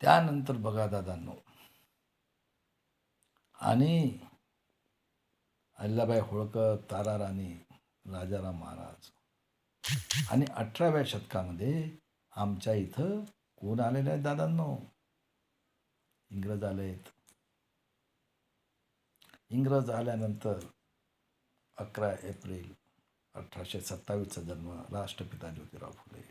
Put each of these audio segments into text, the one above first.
त्यानंतर बघा दादांनो, आणि अहिल्याबाई होळकर, ताराराणी, राजाराम महाराज आणि 18व्या शतकामध्ये आमच्या इथं कोण आलेले आहेत दादांनो? इंग्रज आलेत. इंग्रज आल्यानंतर 11 एप्रिल 1827चा जन्म राष्ट्रपिता ज्योतिराव फुले.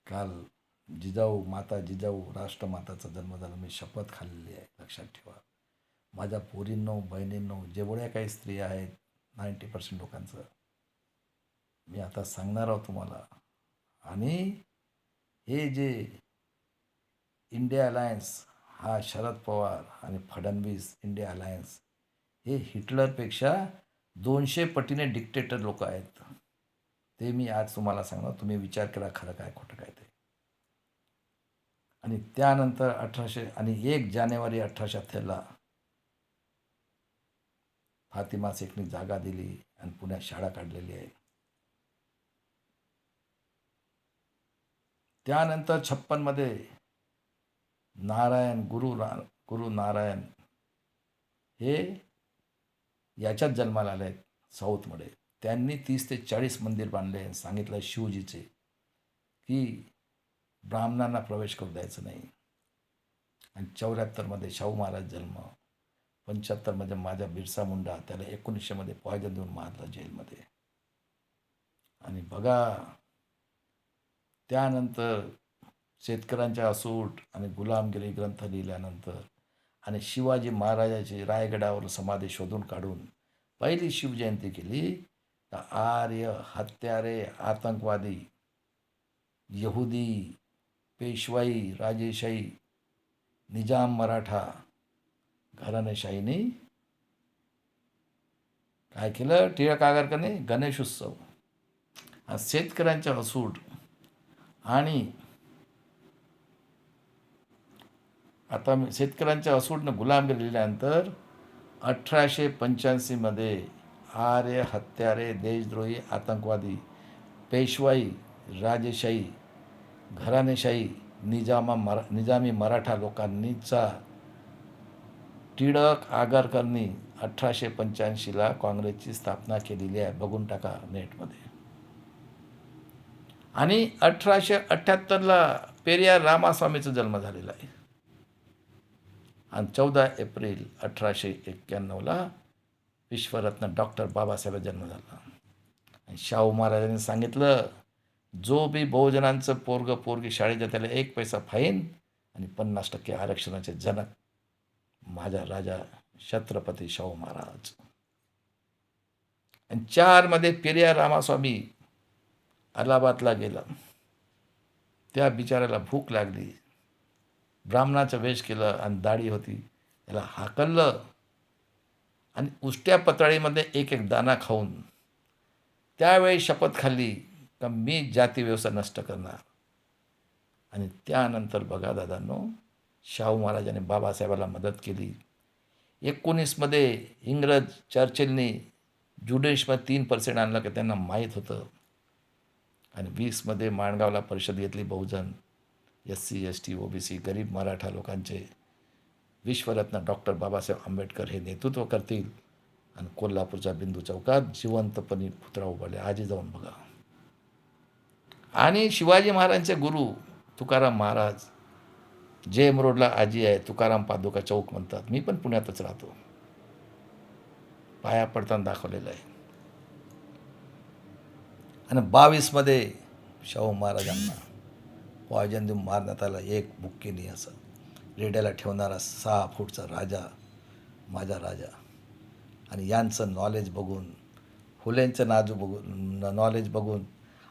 काल जिजाऊ राष्ट्रमाताचा जन्म झाला. मी शपथ खाल्लेली आहे, लक्षात ठेवा. माझ्या पोरींनो, बहिणींनो, जेवढ्या काही स्त्रिया आहेत 90% लोकांचं मी आता सांगणार आहोत तुम्हाला. आणि हे जे इंडिया अलायन्स, हा शरद पवार आणि फडणवीस इंडिया अलायन्स, हे हिटलरपेक्षा 200 पटीने डिक्टेटर लोक आहेत. ते मी आज तुम्हाला सांगणार, तुम्ही विचार करा खरं काय खोटं काय ते. आणि त्यानंतर 1 जानेवारी 1878ला फातिमा शेखनी जागा दिली आणि पुण्यात शाळा काढलेली आहे. त्यानंतर 56मध्ये गुरु नारायण हे याच्यात जन्माला आले आहेत साऊथमध्ये. त्यांनी 30 ते 40 मंदिर बांधले. सांगितलं शिवजीचे की ब्राह्मणांना प्रवेश करू द्यायचं नाही. आणि 74मध्ये शाहू महाराज जन्म. 75मध्ये माझा बिरसा मुंडा, त्याला 1900मध्ये पॉयझन देऊन मारलं जेलमध्ये. आणि बघा, त्यानंतर शेतकऱ्यांच्या असूट आणि गुलामगिरी ग्रंथ लिहिल्यानंतर आणि शिवाजी महाराजाची रायगडावर समाधी शोधून काढून पहिली शिवजयंती केली. तर आर्य, हत्यारे, आतंकवादी, यहुदी, पेशवाई, राजेशाही, निजाम मराठा घराणेशाहीने काय केलं? टिळक आगरकरने गणेश उत्सव हा शेतकऱ्यांच्या असूट आणि आता शेतकऱ्यांच्या असूटनं गुलामगिरी लिहिल्यानंतर 1885मध्ये आर्य, हत्यारे, देशद्रोही, आतंकवादी, पेशवाई, राजेशाही, घराणेशाही, निजामी मराठा लोकांनीचा टिळक आगरकरनी 1885ला काँग्रेसची स्थापना केलेली आहे. बघून टाका नेटमध्ये. आणि 1878ला पेरियार रामास्वामीचा जन्म झालेला आहे. आणि 14 एप्रिल 1891ला विश्वरत्न डॉक्टर बाबासाहेब जन्म झाला. आणि शाहू महाराजांनी सांगितलं, जो बी बहुजनांचं पोरगी शाळेत त्याला 1 पैसा फाईन आणि 50% आरक्षणाचे जनक माझा राजा छत्रपती शाहू महाराज. आणि 4मध्ये पेरियार रामास्वामी अलाहाबादला गेला. त्या बिचाऱ्याला भूक लागली. ब्राह्मणाचं वेश केलं आणि दाढी होती, त्याला हाकललं आणि उष्ट्या पत्राळीमध्ये एक दाणा खाऊन त्यावेळी शपथ खाल्ली का मी जाती व्यवस्था नष्ट करणार. आणि त्यानंतर बघा दादांनो, शाहू महाराजांनी बाबासाहेबाला मदत केली. 19मध्ये इंग्रज चर्चिलनी जुडिशमध्ये 3% आणलं की त्यांना माहीत होतं. आणि 20मध्ये माणगावला परिषद घेतली बहुजन, SC ST OBC गरीब मराठा लोकांचे. विश्वरत्न डॉक्टर बाबासाहेब आंबेडकर हे नेतृत्व करतील. आणि कोल्हापूरच्या बिंदू चौकात जिवंतपणी पुतळा उभारले. आजी जाऊन बघा. आणि शिवाजी महाराजांचे गुरु तुकाराम महाराज, JM रोडला आजी आहे, तुकाराम पादुका चौक म्हणतात. मी पण पुण्यातच राहतो. पाया पडताना दाखवलेलं आहे. आणि 22मध्ये शाहू महाराजांना पॉयझन देऊन मारण्यात आलं. एक बुक्कीने असं रेड्याला ठेवणारा 6 फूटचा राजा, माझा राजा. आणि यांचं नॉलेज बघून, फुलेंचं नॉलेज बघून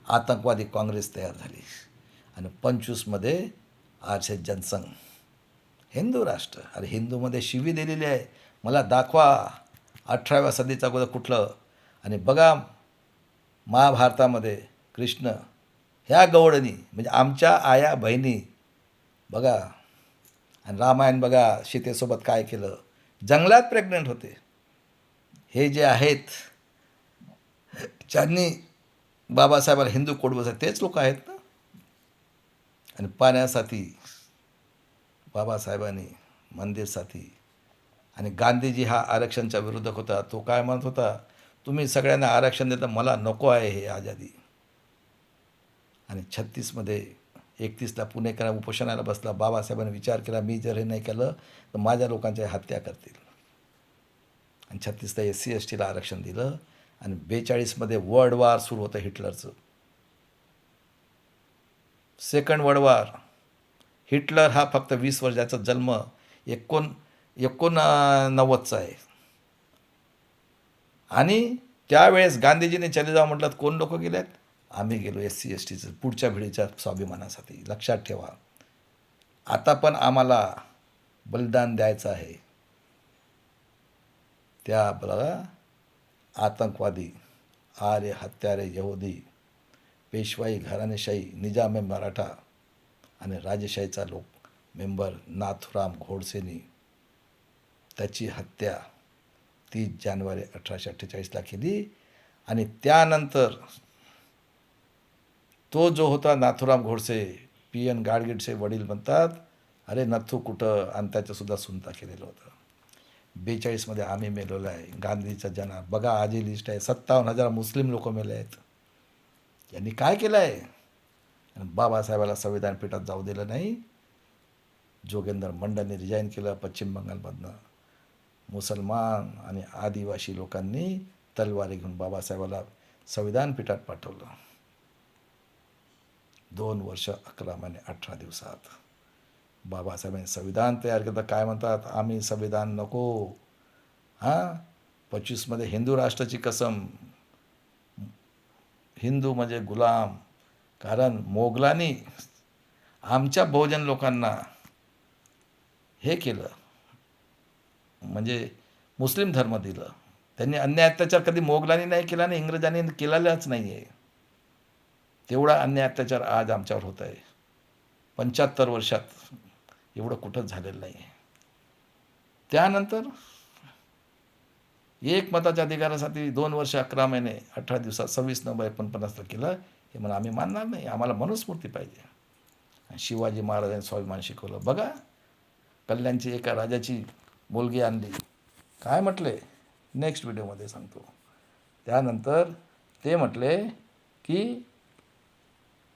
आतंकवादी काँग्रेस तयार झाली. आणि 25मध्ये आरक्षित जनसंघ, हिंदू राष्ट्र. अरे हिंदूमध्ये शिवी दिलेली आहे. मला दाखवा 18व्या सदीचा अगोदर कुठलं. आणि बघा महाभारतामध्ये कृष्ण ह्या गवळणी म्हणजे आमच्या आया बहिणी बघा. आणि रामायण बघा, सीतेसोबत काय केलं, जंगलात प्रेग्नंट होते. हे जे आहेत ज्यांनी बाबासाहेबाला हिंदू कोड बसत तेच लोक आहेत ना. आणि पाण्यासाठी बाबासाहेबांनी मंदिरसाठी आणि गांधीजी हा आरक्षणच्या विरोधक होता. तो काय म्हणत होता, तुम्ही सगळ्यांना आरक्षण देता, मला नको आहे हे आझादी. आणि 36मध्ये 31ला पुणेकरांना उपोषणाला बसला. बाबासाहेबांनी विचार केला, मी जर हे नाही केलं तर माझ्या लोकांची हत्या करतील. आणि 36ला SC STला आरक्षण दिलं. आणि 42मध्ये वर्ल्ड वॉर सुरू होतं हिटलरचं. Second world war. हिटलर हा फक्त 20 वर्षाचा, जन्म 1919चा आहे. आणि त्यावेळेस गांधीजीने चले जाऊ म्हटलं, कोण लोक गेलेत? आम्ही गेलो SC STचं पुढच्या पिढीच्या स्वाभिमानासाठी. लक्षात ठेवा, आता पण आम्हाला बलिदान द्यायचं आहे. त्या बघा, आतंकवादी, आर्य हत्यारे, यहुदी, पेशवाई घराणेशाही, निजामे मराठा आणि राजेशाहीचा लोक मेंबर नाथुराम गोडसेनी त्याची हत्या 30 जानेवारी 1848ला केली. आणि त्यानंतर तो जो होता नाथुराम गोडसे, PN गाडगीळचे वडील म्हणतात, अरे नथू कुठं, आणि त्याचंसुद्धा सुनता केलेलं होतं. 42मध्ये आम्ही मेलेलो आहे. गांधीचा जन्म बघा, आजी लिस्ट आहे. 57,000 मुस्लिम लोक मेले आहेत. यांनी काय केलं आहे? बाबासाहेबाला संविधान पीठात जाऊ दिलं नाही. जोगेंद्र मंडलने रिजाईन केलं पश्चिम बंगालमधनं. मुसलमान आणि आदिवासी लोकांनी तलवारी घेऊन बाबासाहेबाला संविधान पीठात पाठवलं. 2 वर्ष 11 महिने 18 दिवसात बाबासाहेबांनी संविधान तयार केलं. काय म्हणतात, आम्ही संविधान नको. 25मध्ये हिंदू राष्ट्राची कसम. हिंदू म्हणजे गुलाम. कारण मोगलांनी आमच्या बहुजन लोकांना हे केलं, म्हणजे मुस्लिम धर्म दिलं. त्यांनी अन्याय अत्याचार कधी मोगलांनी नाही केला आणि इंग्रजांनी केलेलाच नाही आहे. तेवढा अन्याय अत्याचार आज आमच्यावर होत आहे. 75 वर्षात एवढं कुठंच झालेलं नाही आहे. त्यानंतर एक मताच्या अधिकारासाठी 2 वर्ष 11 महिने 18 दिवसात 26 नोव्हेंबर 49ला केलं. हे म्हणून आम्ही मानणार नाही. आम्हाला मनुस्मृती पाहिजे. आणि शिवाजी महाराजांनी स्वाभिमान शिकवलं. बघा, कल्याणची एका राजाची मुलगी आणली. काय म्हटले, नेक्स्ट व्हिडिओमध्ये सांगतो. त्यानंतर ते म्हटले की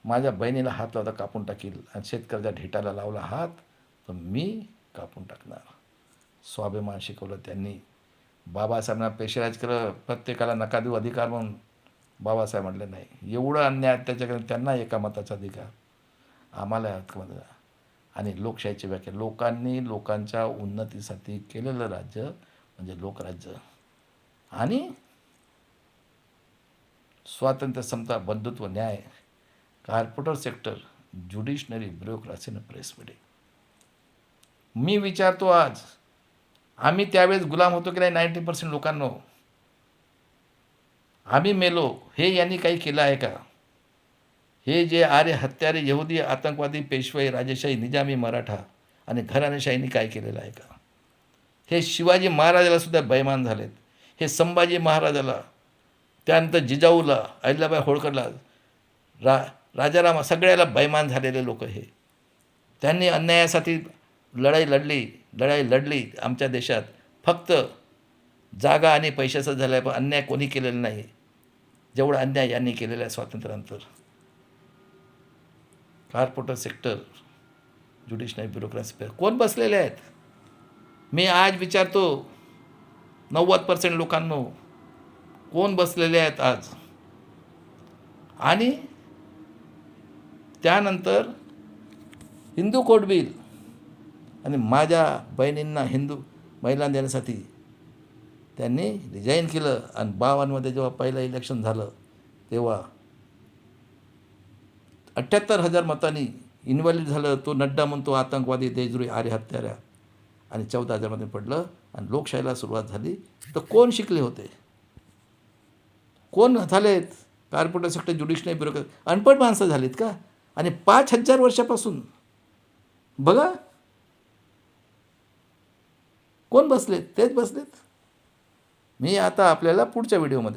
माझ्या बहिणीला हात लावता कापून टाकील, आणि शेतकऱ्याच्या ढेटाला लावला हात तर मी कापून टाकणार. स्वाभिमान शिकवलं त्यांनी. बाबासाहेबांना पेशराज केलं, प्रत्येकाला नका देऊ अधिकार म्हणून. बाबासाहेब म्हटले नाही, एवढं अन्याय त्याच्याकडे, त्यांना एका मताचा अधिकार, आम्हाला हक्कमध्ये. आणि लोकशाहीची व्याख्या, लोकांनी लोकांच्या उन्नतीसाठी केलेलं राज्य म्हणजे लोकराज्य. आणि स्वातंत्र्य, समता, बंधुत्व, न्याय, कॉर्पोरेट सेक्टर, ज्युडिशनरी, ब्युरोक्रेसी आणि प्रेस मीडिया. मी विचारतो आज, आम्ही त्यावेळेस गुलाम होतो की नाही? 90% लोकांना. आम्ही मेलो, हे यांनी काही केलं आहे का? हे जे आर्य हत्यारे, यहुदी, आतंकवादी, पेशवाई, राजेशाही, निजामी, मराठा आणि घराणेशाहींनी काय केलेलं आहे का? हे शिवाजी महाराजाला सुद्धा बैमान झालेत. हे संभाजी महाराजाला, त्यानंतर जिजाऊला, अहिल्याबाई होळकरला, राजाराम, सगळ्याला बैमान झालेले लोक हे. त्यांनी अन्यायासाठी लढाई लढली आमच्या देशात. फक्त जागा आणि पैशाचं झालं आहे, पण अन्याय कोणी केलेला नाही जेवढा अन्याय यांनी केलेला आहे स्वातंत्र्यानंतर. कॉर्पोरेट सेक्टर, ज्युडिशनरी, ब्युरोक्रेसी, कोण बसलेले आहेत? मी आज विचारतो 90% लोकांना, कोण बसलेले आहेत आज? आणि त्यानंतर हिंदू कोड बिल, आणि माझ्या बहिणींना हिंदू महिलांना देण्यासाठी त्यांनी रिजाईन केलं. आणि 52मध्ये जेव्हा पहिलं इलेक्शन झालं तेव्हा 78,000 मतांनी इनव्हॅलिड झालं. तो नड्डा म्हणतो आतंकवादी, देशद्रोही, आर्य हत्यारा, आणि 14,000 पडलं. आणि लोकशाहीला सुरुवात झाली. तर कोण शिकले होते? कोण झालेत? कॉर्पोरेट सेक्टर, ज्युडिशनरी, ब्युरोक्रेसी, अनपढ माणसं झालीत का? आणि 5,000 वर्षापासून बघा कोण बसलेत? तेच बसलेत. मी आता आपल्याला पुढच्या व्हिडिओमध्ये